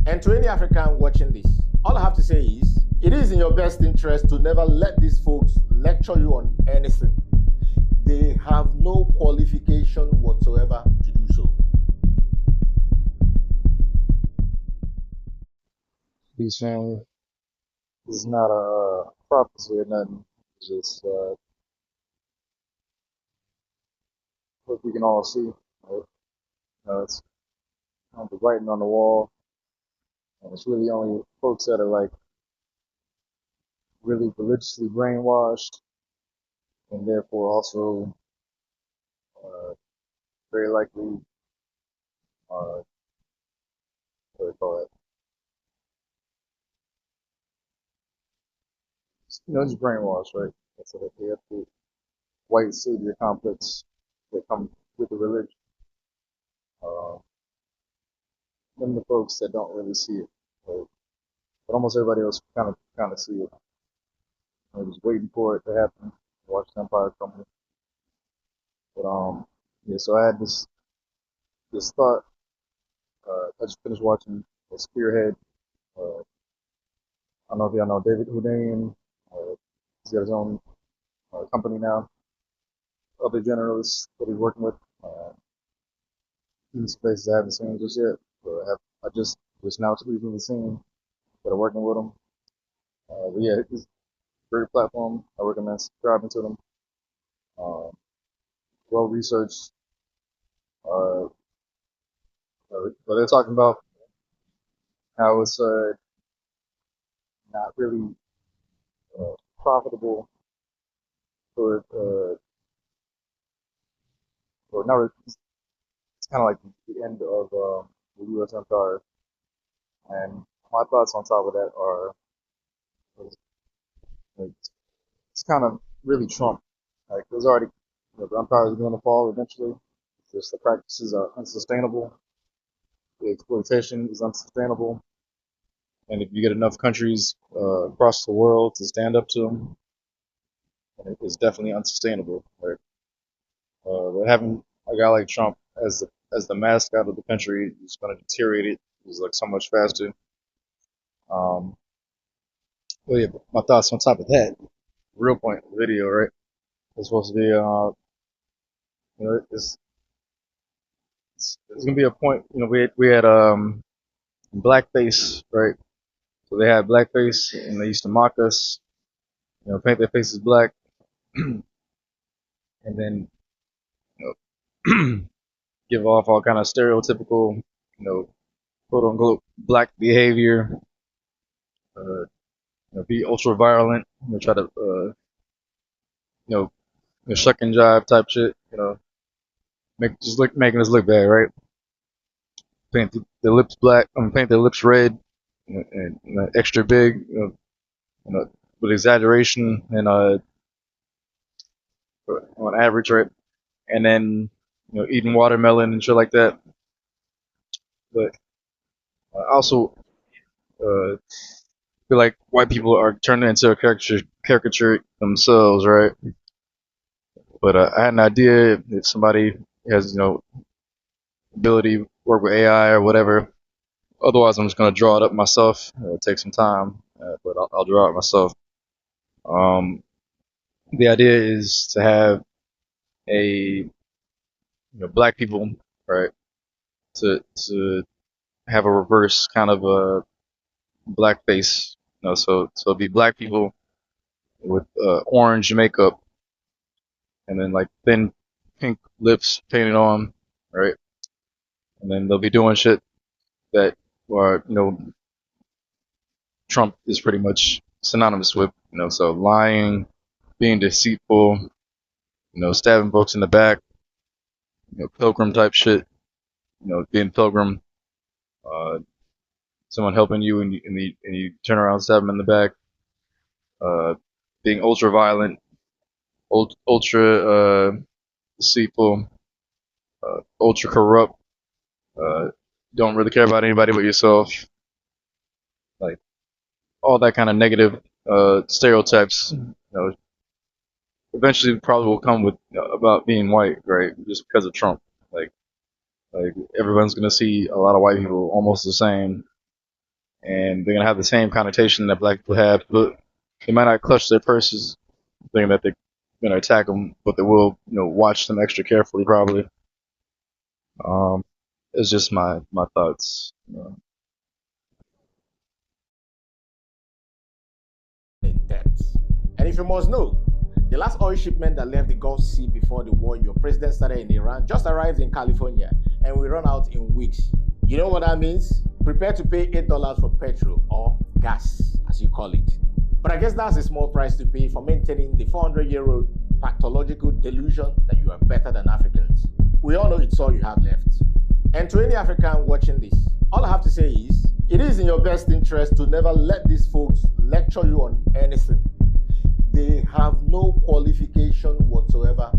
And to any African watching this, all I have to say is, it is in your best interest to never let these folks lecture you on anything. They have no qualification whatsoever to do so. Peace, family. This is not a prophecy or nothing. It's just what we can all see. Right? It's kind of the writing on the wall, and it's really only folks that are like really religiously brainwashed, and therefore also uh, very likely, what do they call it? Just brainwashed, right? That's what they have the white savior complex that comes with the religion. Uh, them the folks that don't really see it, right? But almost everybody else kind of see it. I was waiting for it to happen. Watch the Empire Company. But yeah. So I had this thought. I just finished watching Spearhead. I don't know if y'all know David Houdin. He's got his own company now. Other generalists that he's working with. These places I haven't seen just yet. But I just now recently seen that are working with him. But yeah, it's a great platform. I recommend subscribing to them. Well researched. Uh, but they're talking about how it's not really profitable for or not. It's kind of like the end of the U.S. empire. And my thoughts on top of that are, like, it's kind of really Trump. Like, there's already, the empire is going to fall eventually. Just the practices are unsustainable. The exploitation is unsustainable. And if you get enough countries across the world to stand up to them, it's definitely unsustainable. Right? But having a guy like Trump as the mascot of the country is going to deteriorate it. It's like so much faster. Um, well, yeah, my thoughts on top of that. Real point video, right? It's supposed to be, it's gonna be a point. We had blackface, right? So they had blackface, and they used to mock us. Paint their faces black, and then give off all kind of stereotypical, quote unquote black behavior. Uh, be ultra violent. Try to, you shuck and jive type shit. Making us look bad, right? Paint the lips black. Paint their lips red and extra big. With exaggeration and on average, right? And then eating watermelon and shit like that. But I also feel like white people are turning into a caricature themselves, right? But I had an idea if somebody has ability to work with AI or whatever. Otherwise, I'm just gonna draw it up myself. It'll take some time, but I'll draw it myself. Um, the idea is to have a black people, right, to have a reverse kind of a blackface. So it'd be black people with orange makeup and then like thin pink lips painted on, right? And then they'll be doing shit that Trump is pretty much synonymous with. So lying, being deceitful, stabbing folks in the back, pilgrim type shit. Being pilgrim, uh, someone helping you and you turn around and stab them in the back. Being ultra violent, ultra deceitful, ultra corrupt. Don't really care about anybody but yourself. Like all that kind of negative stereotypes. Eventually probably will come with about being white, right? Just because of Trump. Like everyone's gonna see a lot of white people almost the same. and they're gonna have the same connotation that black people have, but they might not clutch their purses thinking that they're gonna attack them, but they will, watch them extra carefully probably. It's just my thoughts. In depth. And if you must know, the last oil shipment that left the Gulf Sea before the war your president started in Iran just arrived in California and will run out in weeks. You know what that means? Prepare to pay $8 for petrol or gas, as you call it. But I guess that's a small price to pay for maintaining the 400-year-old pathological delusion that you are better than Africans. We all know it's all you have left. And to any African watching this, all I have to say is, it is in your best interest to never let these folks lecture you on anything. They have no qualification whatsoever